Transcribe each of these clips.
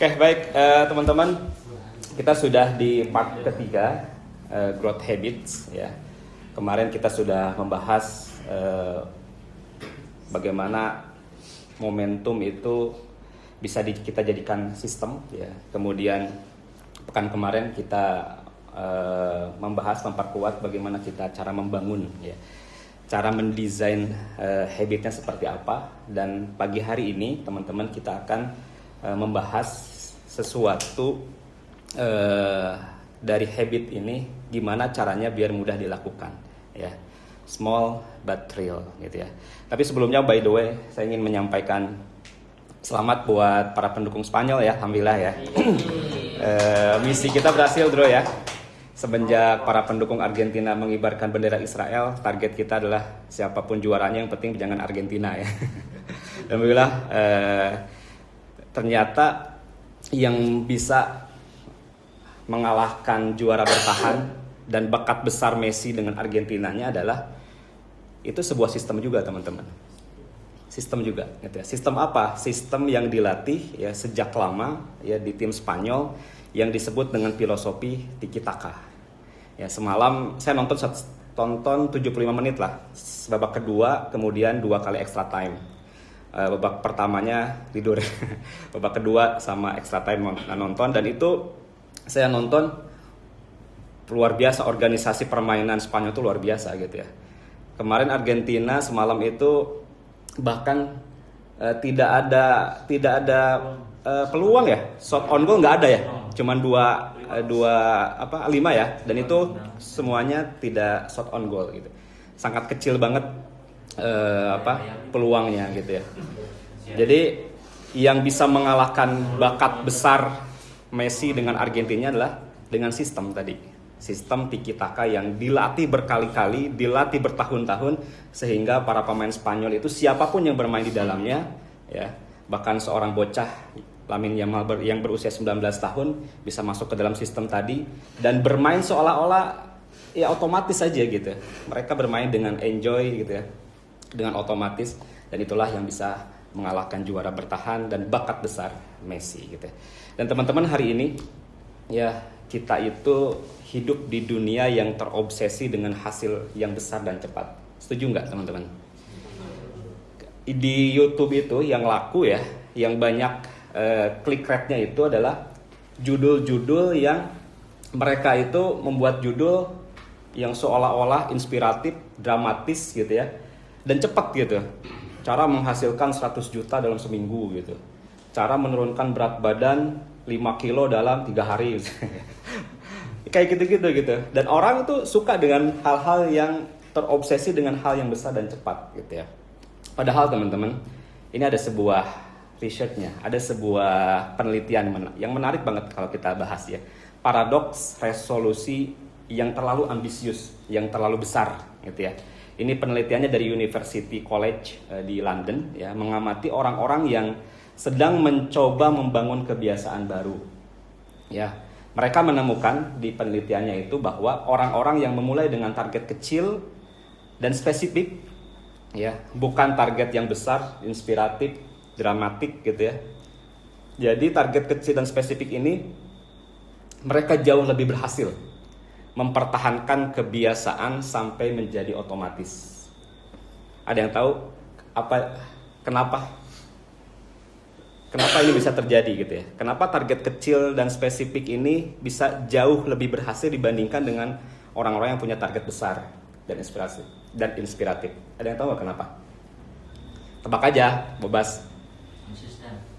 Oke, baik teman-teman, kita sudah di part ketiga, growth habits ya. Kemarin kita sudah membahas bagaimana momentum itu bisa kita jadikan sistem ya. Kemudian pekan kemarin kita memperkuat bagaimana kita cara membangun ya, cara mendesain habitnya seperti apa. Dan pagi hari ini teman-teman kita akan membahas sesuatu dari habit ini, gimana caranya biar mudah dilakukan ya, small but real gitu ya. Tapi sebelumnya, by the way, saya ingin menyampaikan selamat buat para pendukung Spanyol ya, alhamdulillah ya. Misi kita berhasil bro ya. Semenjak para pendukung Argentina mengibarkan bendera Israel, target kita adalah siapapun juaranya yang penting jangan Argentina ya. Alhamdulillah ternyata yang bisa mengalahkan juara bertahan dan bakat besar Messi dengan Argentinanya adalah itu sebuah sistem juga teman-teman. Sistem juga gitu ya. Sistem apa? Sistem yang dilatih ya sejak lama ya di tim Spanyol yang disebut dengan filosofi tiki taka. Ya, semalam saya nonton 75 menit lah. Babak kedua, kemudian 2 kali extra time. Babak pertamanya tidur, babak kedua sama extra time nonton, dan itu saya nonton luar biasa. Organisasi permainan Spanyol itu luar biasa gitu ya. Kemarin Argentina semalam itu bahkan tidak ada peluang ya, shot on goal nggak ada ya, cuman 5 ya, dan itu semuanya tidak shot on goal gitu, sangat kecil banget peluangnya gitu ya. Jadi yang bisa mengalahkan bakat besar Messi dengan Argentina adalah dengan sistem tadi, sistem tiki taka yang dilatih berkali-kali, dilatih bertahun-tahun, sehingga para pemain Spanyol itu siapapun yang bermain di dalamnya ya, bahkan seorang bocah Lamine Yamal yang berusia 19 tahun bisa masuk ke dalam sistem tadi dan bermain seolah-olah ya otomatis saja gitu. Mereka bermain dengan enjoy gitu ya, dengan otomatis, dan itulah yang bisa mengalahkan juara bertahan dan bakat besar Messi gitu. Dan teman-teman, hari ini ya kita itu hidup di dunia yang terobsesi dengan hasil yang besar dan cepat. Setuju nggak teman-teman? Di YouTube itu yang laku ya, yang banyak click rate-nya itu adalah judul-judul yang mereka itu membuat judul yang seolah-olah inspiratif, dramatis gitu ya, dan cepat gitu. Cara menghasilkan 100 juta dalam seminggu gitu. Cara menurunkan berat badan 5 kilo dalam 3 hari gitu. Kayak gitu-gitu gitu. Dan orang itu suka dengan hal-hal yang terobsesi dengan hal yang besar dan cepat gitu ya. Padahal teman-teman, ini ada sebuah research-nya, ada sebuah penelitian yang menarik banget kalau kita bahas ya. Paradoks resolusi yang terlalu ambisius, yang terlalu besar gitu ya. Ini penelitiannya dari University College di London ya, mengamati orang-orang yang sedang mencoba membangun kebiasaan baru. Ya, mereka menemukan di penelitiannya itu bahwa orang-orang yang memulai dengan target kecil dan spesifik ya, bukan target yang besar, inspiratif, dramatik gitu ya. Jadi target kecil dan spesifik ini mereka jauh lebih berhasil mempertahankan kebiasaan sampai menjadi otomatis. Ada yang tahu kenapa ini bisa terjadi gitu ya? Kenapa target kecil dan spesifik ini bisa jauh lebih berhasil dibandingkan dengan orang-orang yang punya target besar dan inspiratif? Ada yang tahu nggak kenapa? Tebak aja, bebas.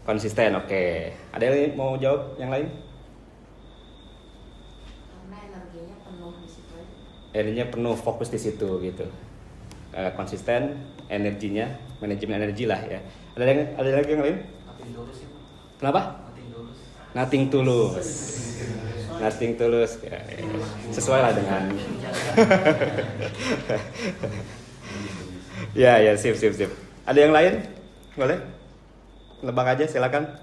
Konsisten, oke. Ada yang mau jawab yang lain? Energinya penuh, fokus di situ gitu. Konsisten, energinya, manajemen energi lah ya. Ada lagi yang lain? Kenapa? Nothing tulus. Nothing tulus. Ya, sesuai lah dengan. ya, sip. Ada yang lain? Boleh? Nebak aja, silakan.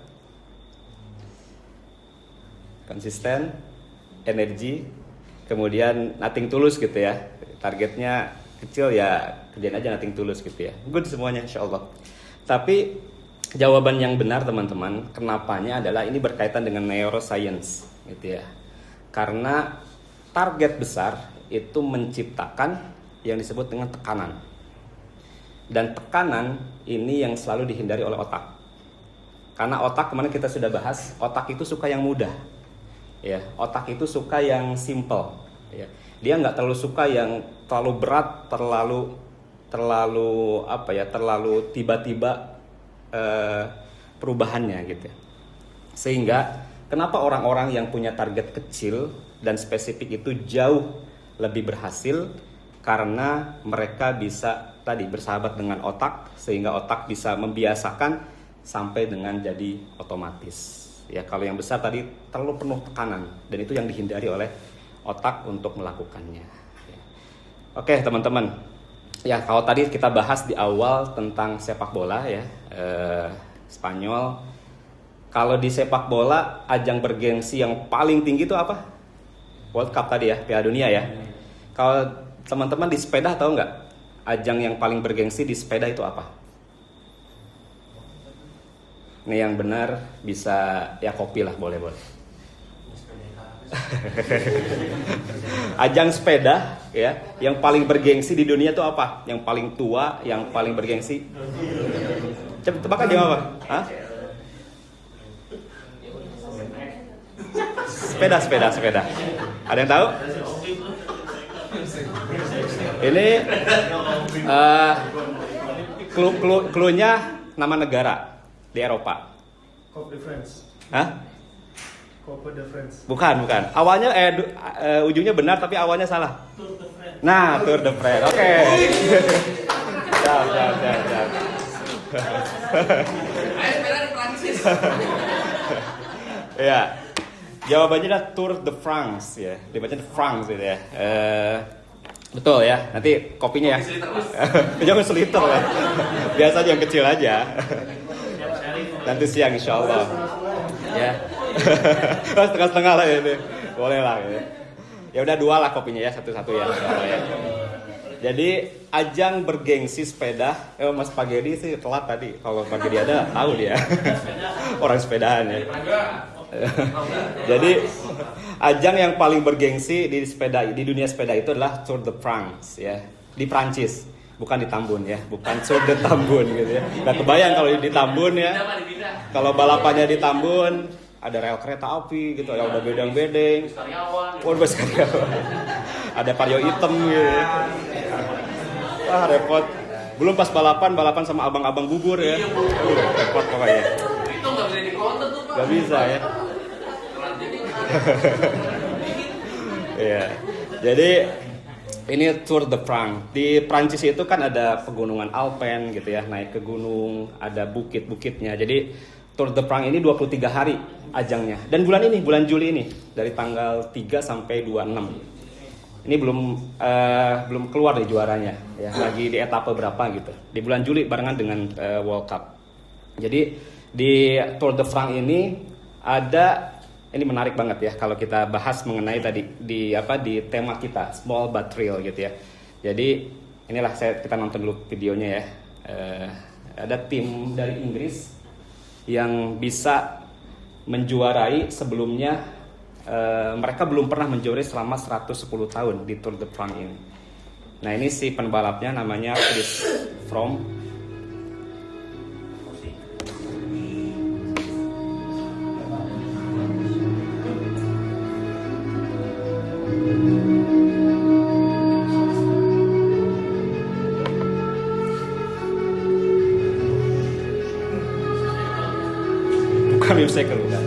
Konsisten, energi, kemudian nothing tulus gitu ya. Targetnya kecil ya, kerjain aja nothing tulus gitu ya. Good semuanya insyaallah. Tapi jawaban yang benar teman-teman, kenapanya adalah ini berkaitan dengan neuroscience gitu ya. Karena target besar itu menciptakan yang disebut dengan tekanan. Dan tekanan ini yang selalu dihindari oleh otak. Karena otak, kemarin kita sudah bahas, otak itu suka yang mudah. Ya, otak itu suka yang simple. Ya. Dia nggak terlalu suka yang terlalu berat, terlalu tiba-tiba perubahannya gitu. Sehingga kenapa orang-orang yang punya target kecil dan spesifik itu jauh lebih berhasil? Karena mereka bisa tadi bersahabat dengan otak, sehingga otak bisa membiasakan sampai dengan jadi otomatis. Ya, kalau yang besar tadi terlalu penuh tekanan, dan itu yang dihindari oleh otak untuk melakukannya. Ya. Oke teman-teman, ya kalau tadi kita bahas di awal tentang sepak bola ya, Spanyol. Kalau di sepak bola ajang bergengsi yang paling tinggi itu apa? World Cup tadi ya, Piala Dunia ya. Kalau teman-teman di sepeda tahu nggak? Ajang yang paling bergengsi di sepeda itu apa? Nih yang benar bisa ya kopi lah, boleh. Ajang sepeda ya, yang paling bergengsi di dunia itu apa? Yang paling tua, yang paling bergengsi? Coba tebak aja apa? Hah? Sepeda. Ada yang tahu? Ini clue-nya nama negara di Eropa. Coupe de France. Hah? Coupe de France. Bukan. Awalnya ujungnya benar tapi awalnya salah. Tour de France. Nah, Tour de France. Oke. Siap. Ayo sepeda di Prancis. Ya. Jawabannya adalah Tour de France ya. Dibacanya France gitu ya. Betul ya. Nanti kopinya ya. Jangan seliter ya. Biasa aja yang kecil aja. Nanti siang insya Allah. Ya. Setengah-setengah lah ya. Boleh lah. Ya udah 2 lah kopinya ya, satu-satu ya. Ya. Jadi ajang bergengsi sepeda, Mas Pagedi sih telat tadi. Kalau Pagedi ada tahu dia. Orang sepedaan ya. Jadi ajang yang paling bergengsi di dunia sepeda itu adalah Tour de France ya, di Prancis, bukan di Tambun ya, bukan Tour de Tambun gitu ya. Gak kebayang kalau di Tambun ya. Kalau balapannya di Tambun ada rel kereta api gitu ya, udah bedeng-bedeng. Bus karyawan. Ada vario hitam gitu. Wah, repot. Belum pas balapan sama abang-abang bubur ya. Repot pokoknya. Itu nggak bisa dikonten tuh Pak. Gak bisa ya. Iya. Jadi ini Tour de France. Di Prancis itu kan ada pegunungan Alpen gitu ya, naik ke gunung, ada bukit-bukitnya. Jadi Tour de France ini 23 hari ajangnya. Dan bulan Juli ini dari tanggal 3 sampai 26. Ini belum keluar nih juaranya ya, lagi di etapa berapa gitu. Di bulan Juli barengan dengan World Cup. Jadi di Tour de France ini ini menarik banget ya kalau kita bahas mengenai tadi di tema kita small but real gitu ya. Jadi inilah kita nonton dulu videonya ya. Ada tim dari Inggris yang bisa menjuarai sebelumnya, mereka belum pernah menjuarai selama 110 tahun di Tour de France ini. Nah ini si pembalapnya namanya Chris Froome. Bukan musical bukan.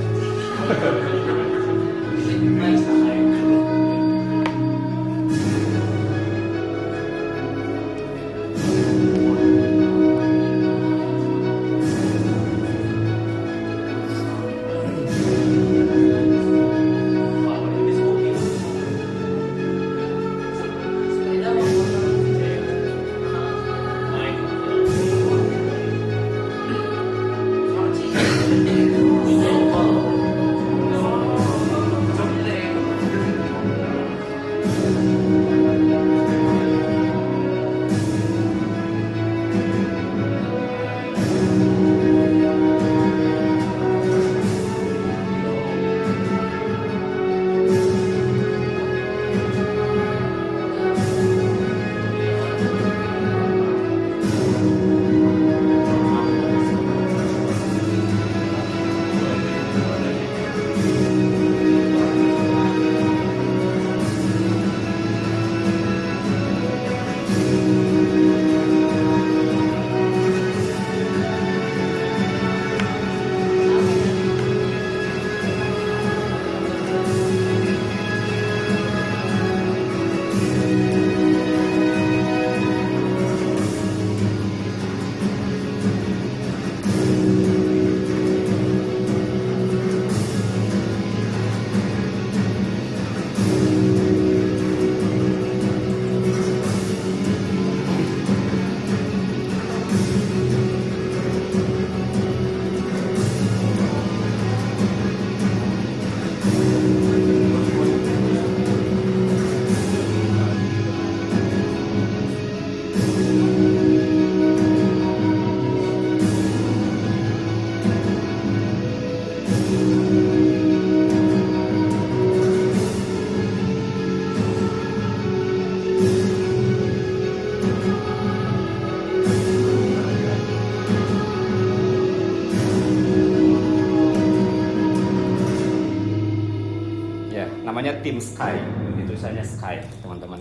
namanya Team Sky. Itu tulisannya Sky, teman-teman.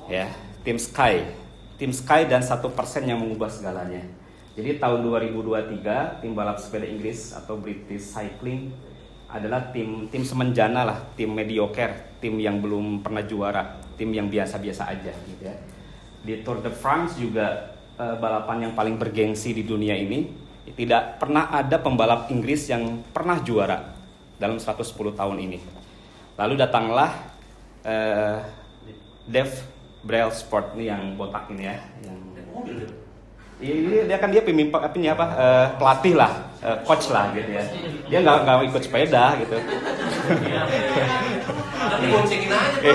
Ya, Team Sky. Team Sky dan 1% yang mengubah segalanya. Jadi tahun 2023 tim balap sepeda Inggris atau British Cycling adalah tim semenjana lah, tim mediocre, tim yang belum pernah juara, tim yang biasa-biasa aja gitu ya. Di Tour de France juga balapan yang paling bergengsi di dunia ini, tidak pernah ada pembalap Inggris yang pernah juara dalam 110 tahun ini. Lalu datanglah Dave Brailsford nih yang botak ini ya, yang ini dia pelatih lah, coach lah gitu ya. Dia nggak ikut sepeda gitu. Nanti boncengin aja.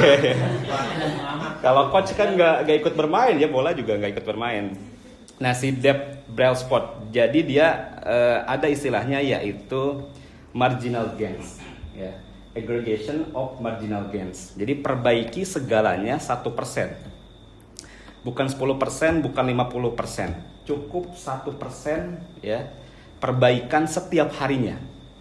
Kalau coach kan nggak ikut bermain, ya bola juga nggak ikut bermain. Nah si Dave Brailsford, jadi dia ada istilahnya yaitu marginal gains, ya, aggregation of marginal gains. Jadi perbaiki segalanya 1%, bukan 10%, bukan 50%, cukup 1% ya, perbaikan setiap harinya.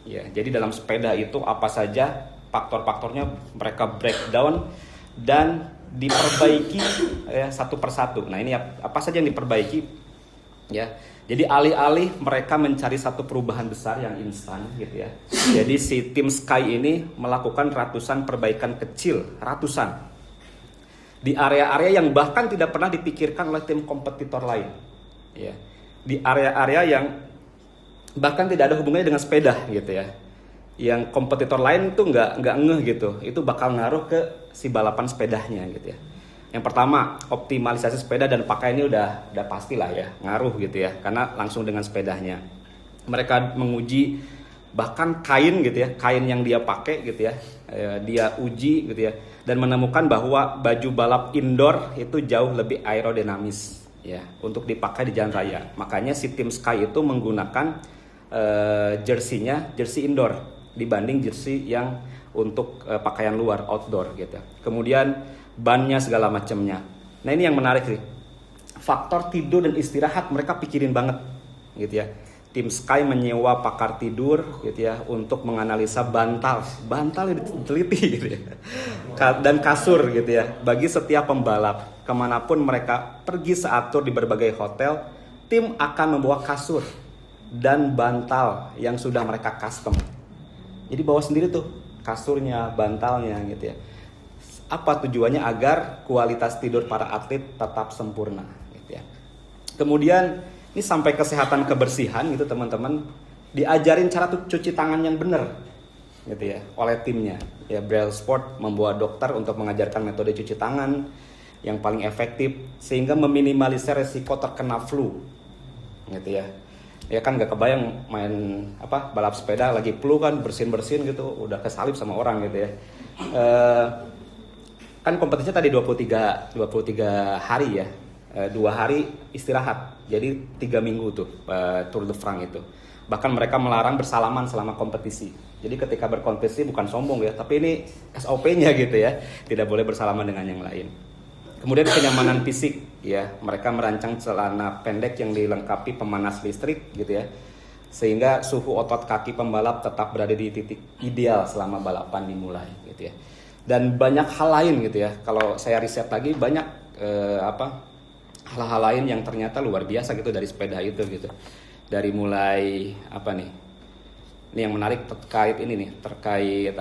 Ya, jadi dalam sepeda itu apa saja faktor-faktornya mereka breakdown dan diperbaiki ya, satu persatu. Nah ini apa saja yang diperbaiki ya. Jadi alih-alih mereka mencari satu perubahan besar yang instan gitu ya. Jadi si tim Sky ini melakukan ratusan perbaikan kecil, ratusan di area-area yang bahkan tidak pernah dipikirkan oleh tim kompetitor lain. Ya. Di area-area yang bahkan tidak ada hubungannya dengan sepeda gitu ya. Yang kompetitor lain tuh nggak ngeh gitu. Itu bakal ngaruh ke si balapan sepedanya gitu ya. Yang pertama, optimalisasi sepeda dan pakaiannya udah pastilah ya, ngaruh gitu ya, karena langsung dengan sepedanya. Mereka menguji bahkan kain gitu ya, kain yang dia pakai gitu ya, dia uji gitu ya, dan menemukan bahwa baju balap indoor itu jauh lebih aerodinamis ya, untuk dipakai di jalan raya. Makanya si tim Sky itu menggunakan jersey indoor dibanding jersey yang untuk pakaian luar, outdoor gitu. Kemudian bannya segala macamnya. Nah ini yang menarik nih, faktor tidur dan istirahat mereka pikirin banget gitu ya. Tim Sky menyewa pakar tidur gitu ya untuk menganalisa bantal diteliti gitu ya, dan kasur gitu ya bagi setiap pembalap. Kemanapun mereka pergi seatur di berbagai hotel, tim akan membawa kasur dan bantal yang sudah mereka custom. Jadi bawa sendiri tuh kasurnya, bantalnya gitu ya. Apa tujuannya? Agar kualitas tidur para atlet tetap sempurna gitu ya. Kemudian ini sampai kesehatan kebersihan gitu teman-teman, diajarin cara cuci tangan yang benar gitu ya oleh timnya. Ya Brailsford membawa dokter untuk mengajarkan metode cuci tangan yang paling efektif sehingga meminimalisir resiko terkena flu gitu ya. Ya kan gak kebayang main balap sepeda lagi flu kan, bersin gitu udah kesalip sama orang gitu ya. Kan kompetisinya tadi 23 hari ya, 2 hari istirahat, jadi 3 minggu tuh Tour de France itu. Bahkan mereka melarang bersalaman selama kompetisi. Jadi ketika berkompetisi bukan sombong ya, tapi ini SOP-nya gitu ya, tidak boleh bersalaman dengan yang lain. Kemudian kenyamanan fisik ya, mereka merancang celana pendek yang dilengkapi pemanas listrik gitu ya, sehingga suhu otot kaki pembalap tetap berada di titik ideal selama balapan dimulai gitu ya. Dan banyak hal lain gitu ya. Kalau saya riset lagi banyak hal-hal lain yang ternyata luar biasa gitu dari sepeda itu gitu. Dari mulai Ini yang menarik terkait ini nih, terkait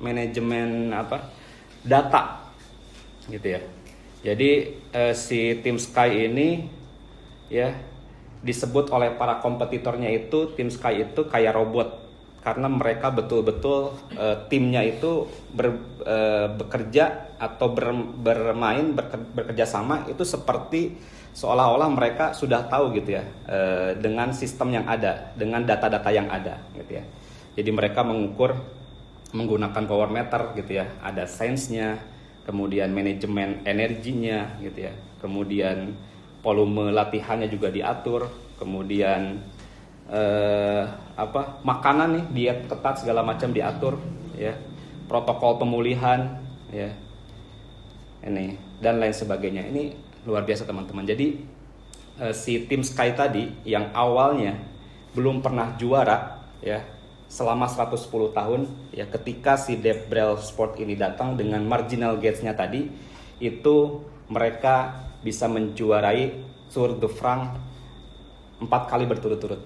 manajemen data gitu ya. Jadi si tim Sky ini ya disebut oleh para kompetitornya itu tim Sky itu kayak robot, karena mereka betul-betul timnya itu bekerja atau bekerja sama itu seperti seolah-olah mereka sudah tahu gitu ya, dengan sistem yang ada, dengan data-data yang ada gitu ya. Jadi mereka mengukur menggunakan power meter gitu ya, ada sainsnya, kemudian manajemen energinya gitu ya, kemudian volume latihannya juga diatur, kemudian makanan nih, diet ketat segala macam diatur ya, protokol pemulihan ya, ini dan lain sebagainya. Ini luar biasa teman-teman. Jadi si tim Sky tadi yang awalnya belum pernah juara ya selama 110 tahun ya. Ketika si Dave Brel Sport ini datang dengan marginal gains-nya tadi, itu mereka bisa menjuarai Tour de France 4 kali berturut-turut.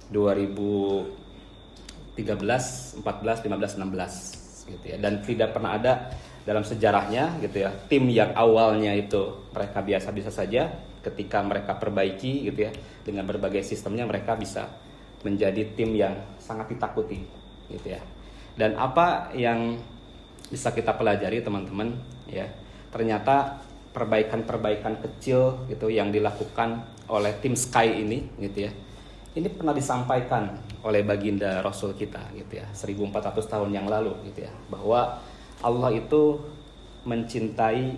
2013, 14, 15, 16 gitu ya. Dan tidak pernah ada dalam sejarahnya gitu ya, tim yang awalnya itu mereka biasa-biasa saja, ketika mereka perbaiki gitu ya dengan berbagai sistemnya, mereka bisa menjadi tim yang sangat ditakuti gitu ya. Dan apa yang bisa kita pelajari teman-teman ya, ternyata perbaikan-perbaikan kecil gitu yang dilakukan oleh tim Sky ini gitu ya, ini pernah disampaikan oleh baginda Rasul kita gitu ya 1400 tahun yang lalu gitu ya, bahwa Allah itu mencintai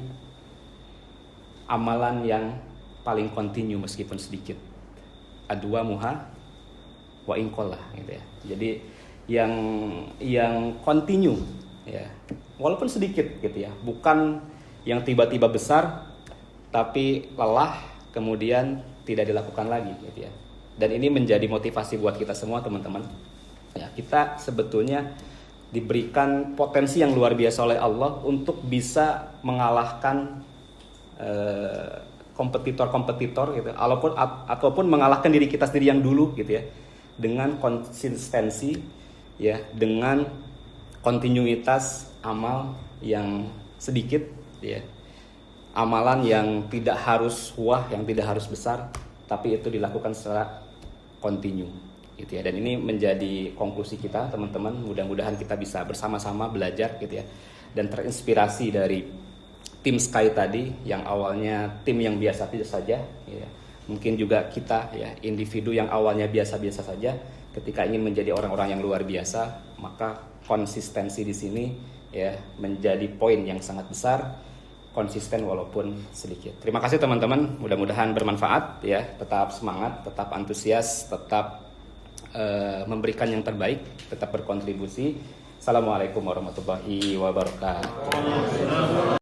amalan yang paling kontinu meskipun sedikit. Adwa muha wa inqallah gitu ya. Jadi yang kontinu ya, walaupun sedikit gitu ya, bukan yang tiba-tiba besar tapi lelah kemudian tidak dilakukan lagi gitu ya. Dan ini menjadi motivasi buat kita semua teman-teman. Ya, kita sebetulnya diberikan potensi yang luar biasa oleh Allah untuk bisa mengalahkan kompetitor-kompetitor gitu, ataupun mengalahkan diri kita sendiri yang dulu gitu ya, dengan konsistensi ya, dengan kontinuitas amal yang sedikit ya, amalan yang tidak harus wah, yang tidak harus besar, tapi itu dilakukan secara kontinu gitu ya. Dan ini menjadi konklusi kita teman-teman, mudah-mudahan kita bisa bersama-sama belajar gitu ya, dan terinspirasi dari tim Sky tadi yang awalnya tim yang biasa-biasa saja ya. Mungkin juga kita ya, individu yang awalnya biasa-biasa saja, ketika ingin menjadi orang-orang yang luar biasa, maka konsistensi di sini ya menjadi poin yang sangat besar, konsisten walaupun sedikit. Terima kasih teman-teman, mudah-mudahan bermanfaat ya, tetap semangat, tetap antusias, tetap memberikan yang terbaik, tetap berkontribusi. Assalamualaikum warahmatullahi wabarakatuh.